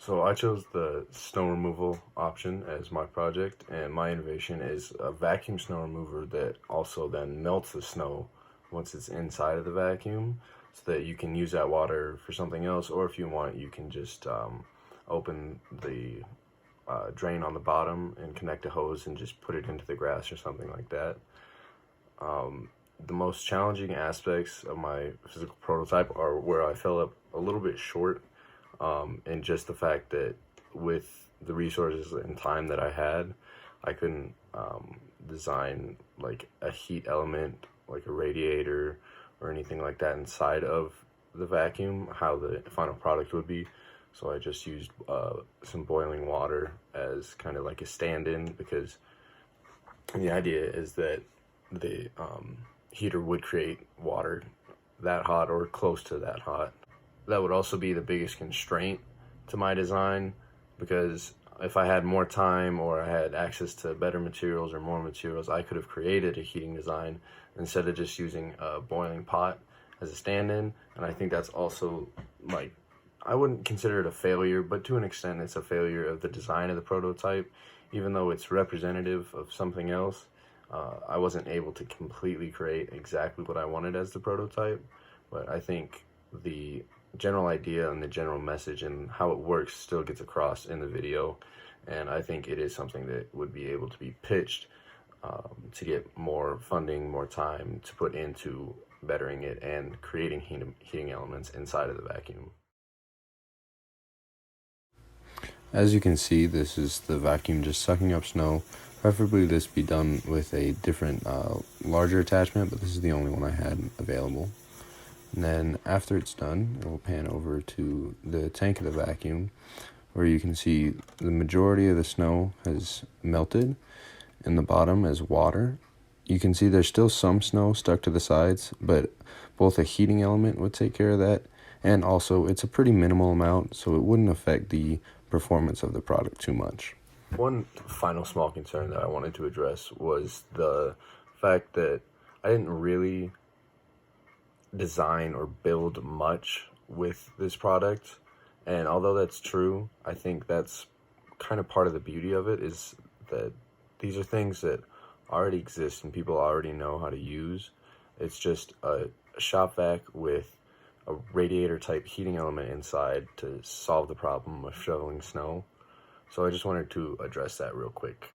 So I chose the snow removal option as my project, and my innovation is a vacuum snow remover that also then melts the snow once it's inside of the vacuum, so that you can use that water for something else, or if you want, you can just open the drain on the bottom and connect a hose and just put it into the grass or something like that. The most challenging aspects of my physical prototype are where I fell up a little bit short, and just the fact that with the resources and time that I had, I couldn't design like a heat element, like a radiator or anything like that inside of the vacuum, how the final product would be. So I just used some boiling water as kind of like a stand-in, because the idea is that the heater would create water that hot or close to that hot. That would also be the biggest constraint to my design, because if I had more time or I had access to better materials or more materials, I could have created a heating design instead of just using a boiling pot as a stand-in. And I think that's also, like, I wouldn't consider it a failure, but to an extent it's a failure of the design of the prototype. Even though it's representative of something else, I wasn't able to completely create exactly what I wanted as the prototype. But I think the general idea and the general message and how it works still gets across in the video, and I think it is something that would be able to be pitched to get more funding, more time to put into bettering it and creating heating elements inside of the vacuum. As you can see, this is the vacuum just sucking up snow. Preferably this be done with a different larger attachment, but this is the only one I had available. And then after it's done, it will pan over to the tank of the vacuum, where you can see the majority of the snow has melted. In the bottom is water. You can see there's still some snow stuck to the sides, but both a heating element would take care of that, and also it's a pretty minimal amount, so it wouldn't affect the performance of the product too much. One final small concern that I wanted to address was the fact that I didn't really design or build much with this product. And although that's true, I think that's kind of part of the beauty of it, is that these are things that already exist and people already know how to use. It's just a shop vac with a radiator type heating element inside to solve the problem of shoveling snow. So I just wanted to address that real quick.